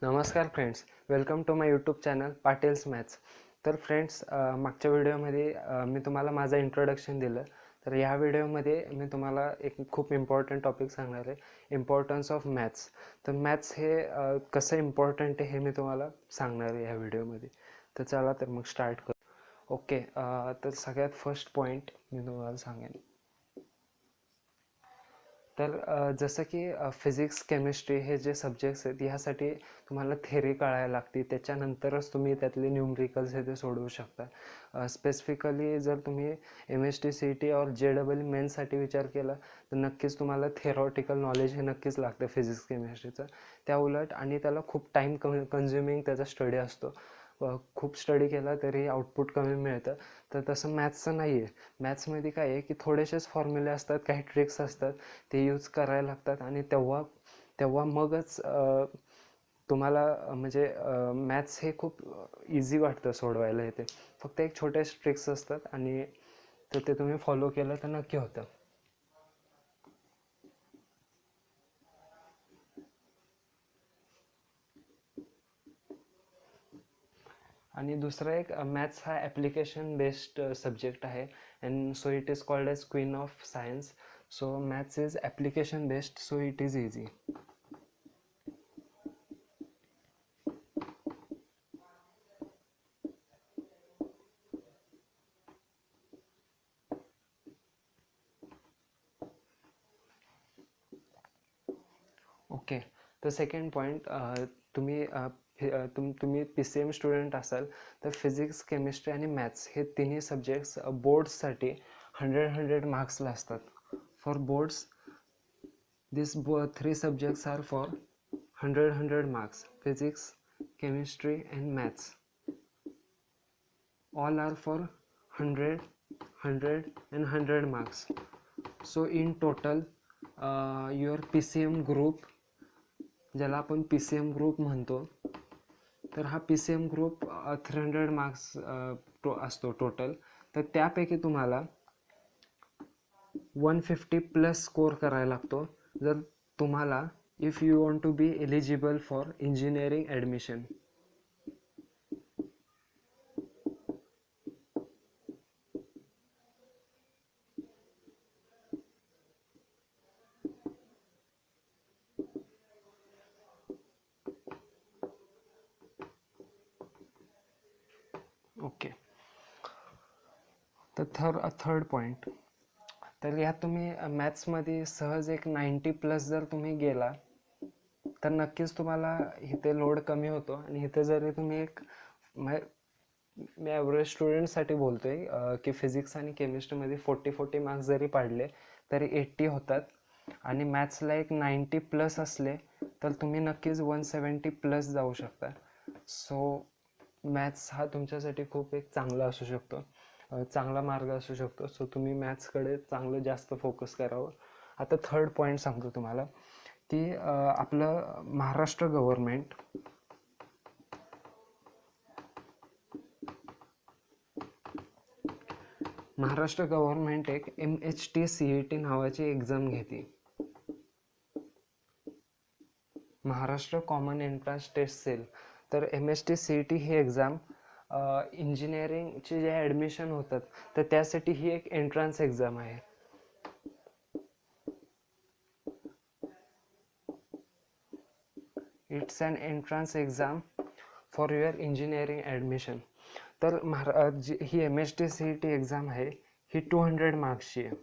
नमस्कार friends, welcome to my YouTube channel Patil's maths. तर friends, मागच्या व्हिडिओमध्ये मी तुम्हाला माझं इंट्रोडक्शन दिलं. तर ह्या व्हिडिओमध्ये मी तुम्हाला एक खूप इम्पॉर्टंट टॉपिक सांगणार आहे, इम्पॉर्टन्स ऑफ मॅथ्स. तर मॅथ्स हे कसं इम्पॉर्टंट आहे हे मी तुम्हाला सांगणार आहे ह्या व्हिडिओमध्ये. तर चला तर मग स्टार्ट करू. ओके, तर सगळ्यात फर्स्ट पॉईंट मी तुम्हाला सांगेन. तर जसं की फिजिक्स केमिस्ट्री हे जे सब्जेक्ट्स आहेत ह्यासाठी तुम्हाला थेरी कळायला लागते, त्याच्यानंतरच तुम्ही त्यातले न्यूमरिकल्स हे ते सोडवू शकता. स्पेसिफिकली जर तुम्ही MST CET और JEE मेन्ससाठी विचार केला तर नक्कीच तुम्हाला थेरॉटिकल नॉलेज हे नक्कीच लागतं फिजिक्स केमिस्ट्रीचं. त्या उलट आणि त्याला खूप टाईम कन्झ्युमिंग त्याचा स्टडी असतो. खूप स्टडी केला तरी आउटपुट कमी मिळतं. तर तसं मॅथ्सचं नाही आहे. मॅथ्समध्ये काय आहे की थोडेसेच फॉर्म्युले असतात, काही ट्रिक्स असतात, ते यूज करायला लागतात आणि तेव्हा तेव्हा मगच तुम्हाला म्हणजे मॅथ्स हे खूप इझी वाटतं सोडवायला. येते फक्त एक छोटे ट्रिक्स असतात आणि तर ते तुम्ही फॉलो केलं तर नक्की होतं. आणि दुसरा एक मॅथ्स हा ॲप्लिकेशन बेस्ड सब्जेक्ट आहे and so it is called as queen of science. So maths is application based, so it is easy. Okay, तर सेकंड पॉईंट, तुम्ही PCM स्टुडंट असाल तर फिजिक्स केमिस्ट्री आणि मॅथ्स हे तिन्ही सब्जेक्ट्स बोर्ड्ससाठी 100 मार्क्सला असतात. For boards this 3 subjects are for 100 marks. Physics, chemistry and maths all are for 100 and 100 marks. So in total your PCM group, ज्याला आपण PCM ग्रुप म्हणतो, तर हा PCM ग्रुप 300 मार्क्स असतो टोटल. तर त्यापैकी तुम्हाला 150+ स्कोर करायला लागतो जर तुम्हाला if you want to be eligible for engineering admission. Okay, तर थर्ड पॉईंट, तर यात तुम्ही मॅथ्समध्ये सहज एक 90+ जर तुम्ही गेला तर नक्कीच तुम्हाला इथे लोड कमी होतो. आणि इथे जरी तुम्ही एक मी ॲव्हरेज स्टुडंटसाठी बोलतो आहे की फिजिक्स आणि केमिस्ट्रीमध्ये 40 मार्क्स जरी पाडले तरी 80 होतात. आणि मॅथ्सला एक 90+ असले तर तुम्ही नक्कीच 170+ जाऊ शकता. सो मॅथ्स हा तुमच्यासाठी खूप एक चांगला असू शकतो, चांगला मार्ग असू शकतो. सो तुम्ही मॅथ्सकडे चांगलं जास्त फोकस करावं. आता थर्ड पॉईंट सांगतो तुम्हाला की आपलं महाराष्ट्र गव्हर्नमेंट एक MHT CET नावाची एक्झाम घेते, Maharashtra common entrance test cell. तर MHT CET ही एक्झाम इंजिनिअरिंगचे जे ॲडमिशन होतात तर त्यासाठी ही एक एंट्रन्स एक्झाम आहे. It's an entrance exam for your engineering admission. तर ही MHT CET एक्झाम आहे ही 200 मार्क्सची आहे.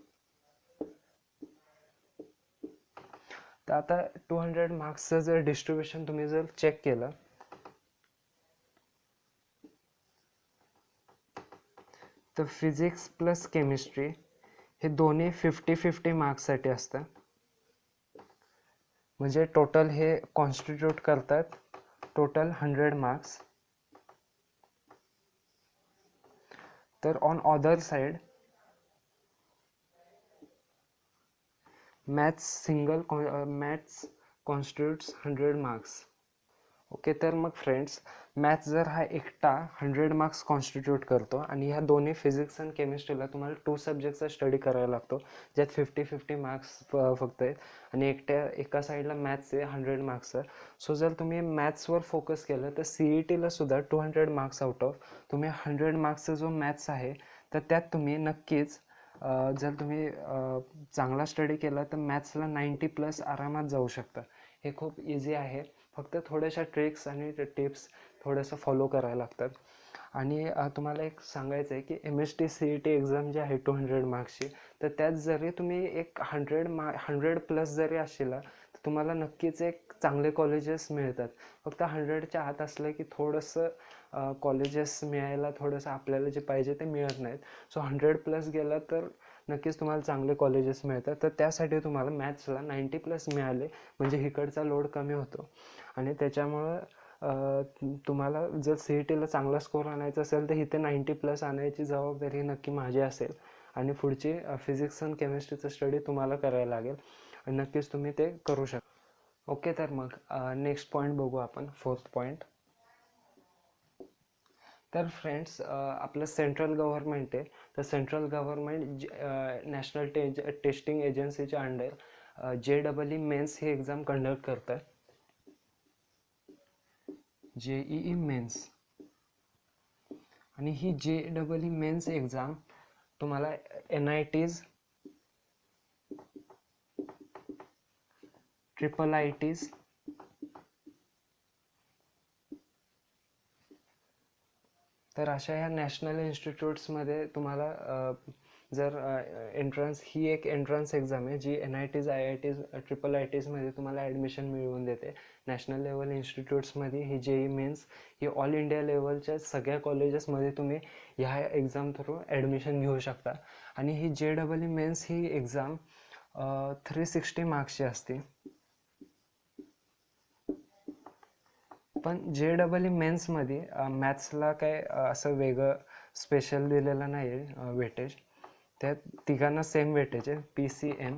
तर आता 200 मार्क्सचं जर डिस्ट्रीब्युशन तुम्ही जर चेक केलं तर फिजिक्स प्लस केमिस्ट्री हे दोन्ही 50-50 मार्क्ससाठी असतं. म्हणजे टोटल हे कॉन्स्टिट्यूट करतात टोटल 100 मार्क्स. तर on other side maths constitutes 100 marks. Okay, तर मग फ्रेंड्स, मॅथ्स जर हा एकटा 100 मार्क्स कॉन्स्टिट्यूट करतो आणि ह्या दोन्ही फिजिक्स आणि केमिस्ट्रीला तुम्हाला 2 सब्जेक्टचा स्टडी करायला लागतो, ज्यात 50-50 मार्क्स फक्त आहेत आणि एका साईडला मॅथ्स आहे 100 मार्क्सचं. सो जर तुम्ही मॅथ्सवर फोकस केलं तर CETला सुद्धा 200 मार्क्स आउट ऑफ तुम्ही 100 मार्क्सचा जो मॅथ्स आहे तर त्यात तुम्ही नक्कीच जर तुम्ही चांगला स्टडी केला तर मॅथ्सला 90+ आरामात जाऊ शकता. हे खूप इझी आहे, फक्त थोड्याशा ट्रिक्स आणि टिप्स थोडंसं फॉलो करायला लागतात. आणि तुम्हाला एक सांगायचं आहे की MST CET एक्झाम जी आहे 200 मार्क्सची, तर त्यात जरी तुम्ही एक 100+ जरी असेल तर तुम्हाला नक्कीच एक चांगले कॉलेजेस मिळतात. फक्त 100च्या आत असलं की थोडंसं कॉलेजेस मिळायला थोडंसं आपल्याला जे पाहिजे ते मिळत नाहीत. सो 100+ गेला तर नक्कीच तुम्हाला चांगले कॉलेजेस मिळतात. तर त्यासाठी तुम्हाला मॅथ्सला 90+ मिळाले म्हणजे इकडचा लोड कमी होतो आणि त्याच्यामुळं तुम्हाला जर CETला चांगला स्कोर आणायचा असेल तर इथे 90+ आणायची जबाबदारी नक्की माझी असेल आणि पुढची फिजिक्स आणि केमिस्ट्रीचं स्टडी तुम्हाला करायला लागेल आणि नक्कीच तुम्ही ते करू शकता. ओके, तर मग नेक्स्ट पॉईंट बघू आपण, 4th पॉईंट. तर फ्रेंड्स, आपलं सेंट्रल गव्हर्नमेंट आहे, तर सेंट्रल गव्हर्नमेंट नॅशनल टेस्टिंग एजन्सीच्या अंडर JEE मेन्स ही एक्झाम कंडक्ट करतात. JEE मेन्स आणि ही JEE मेन्स एक्झाम तुम्हाला NITs, IITs, तर अशा ह्या नॅशनल इन्स्टिट्यूट्समध्ये तुम्हाला जर एंट्रन्स ही एक एंट्रन्स एक्झाम आहे जी NITs, IITs, IITsमध्ये तुम्हाला ॲडमिशन मिळवून देते. नॅशनल लेवल इन्स्टिट्यूट्समध्ये ही JEE मेन्स ही ऑल इंडिया लेवलच्या सगळ्या कॉलेजेसमध्ये तुम्ही ह्या एक्झाम थ्रू ॲडमिशन घेऊ शकता. आणि ही JEE मेन्स ही एक्झाम 360 मार्क्सची असते. पण JEE मेन्समध्ये मॅथ्सला काय असं वेगळं स्पेशल दिलेलं नाही आहे वेटेज. त्यात तिघांना सेम वेटेज आहे, PCM.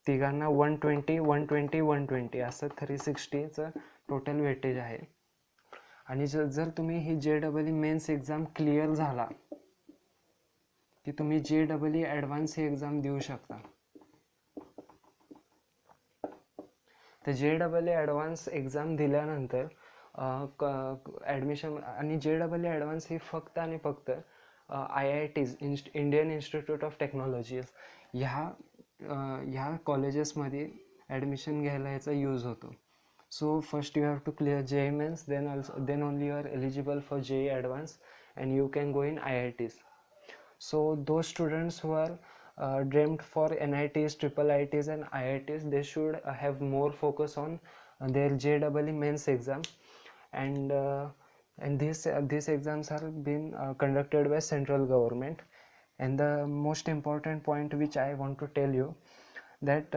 तिघांना 120, 120, 120 असं 360चं टोटल वेटेज आहे. आणि जर तुम्ही ही JEE मेन्स एक्झाम क्लिअर झाला की तुम्ही JEE ॲडव्हान्स ही एक्झाम देऊ शकता. तर JEE ॲडव्हान्स एक्झाम दिल्यानंतर ॲडमिशन आणि JEE ॲडव्हान्स ही फक्त आणि फक्त IITs, Indian Institute of Technologies ह्या कॉलेजेसमध्ये ॲडमिशन घ्यायला याचा यूज होतो. So first you have to clear JEE mains, then only you are eligible for JEE advance and you can go in IITs. So those students who are dreamt for NITs, IIITs and IITs, they should have more focus on their JEE mains exam, and these exams are being conducted by central government. And the most important point which I want to tell you, that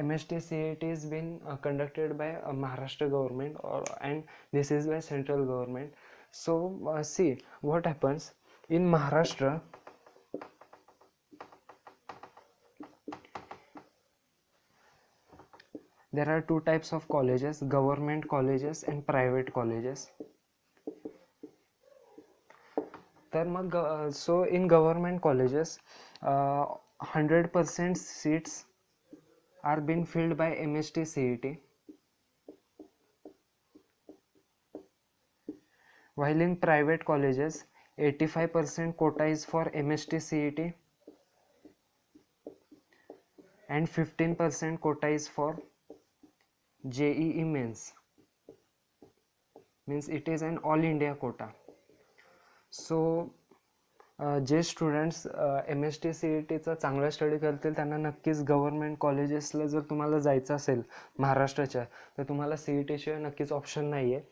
MST CET is been conducted by Maharashtra government, and this is by central government. So see what happens in Maharashtra. There are two types of colleges, government colleges and private colleges. तर मग so in government colleges 100% seats are being filled by MST CET, while in private colleges 85% quota is for MST CET and 15% quota is for JEE mains, means it is an all India quota. So जे students MST CETचा चांगला study करतील त्यांना नक्कीच government कॉलेजेसला जर तुम्हाला जायचं असेल महाराष्ट्राच्या, तर तुम्हाला CET शिवाय नक्कीच ऑप्शन नाही आहे.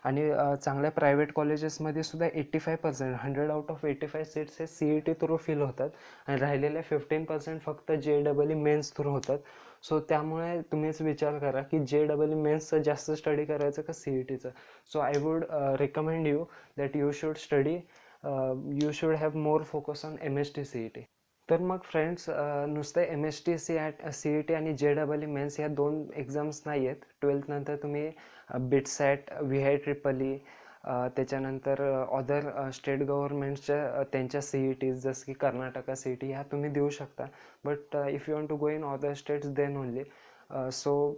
आणि चांगल्या प्रायव्हेट कॉलेजेसमध्ये सुद्धा 85%, 100 आउट ऑफ 85 सीट्स हे CET थ्रू फिल होतात आणि राहिलेले 15% फक्त JEE मेन्स थ्रू होतात. सो त्यामुळे तुम्हीच विचार करा की JEE मेन्सचं जास्त स्टडी करायचं का CETचं. So I would recommend you that you should study, you should have more focus on MST CET. तर मग फ्रेंड्स, नुसतं MST CET आणि JEE मेन्स ह्या दोन एक्झाम्स नाही आहेत. 12th नंतर तुम्ही BITSAT, VIEEE, त्याच्यानंतर अदर स्टेट गव्हर्नमेंटच्या त्यांच्या CETs जसं की कर्नाटका CET ह्या तुम्ही देऊ शकता. But if you want to go in other states then only. So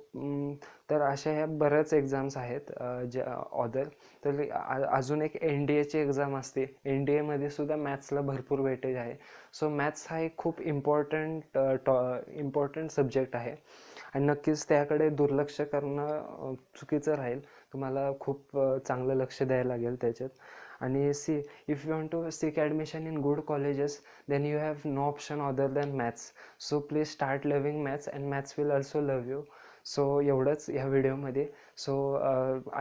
तर अशा ह्या बऱ्याच एक्झाम्स आहेत ज्या अदर. तर अजून एक NDAची एक्झाम असते. NDAमध्ये सुद्धा मॅथ्सला भरपूर वेटेज आहे. सो मॅथ्स हा एक खूप इम्पॉर्टंट सब्जेक्ट आहे आणि नक्कीच त्याकडे दुर्लक्ष करणं चुकीचं राहील. तुम्हाला खूप चांगलं लक्ष द्यायला लागेल त्याच्यात. आणि if you want to seek admission in good colleges then you have no option other than maths. So please start loving maths and maths will also love you. So एवढंच ह्या व्हिडिओमध्ये. So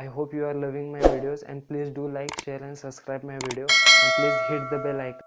I hope you are loving my videos and please do like, share and subscribe my video and please hit the bell icon.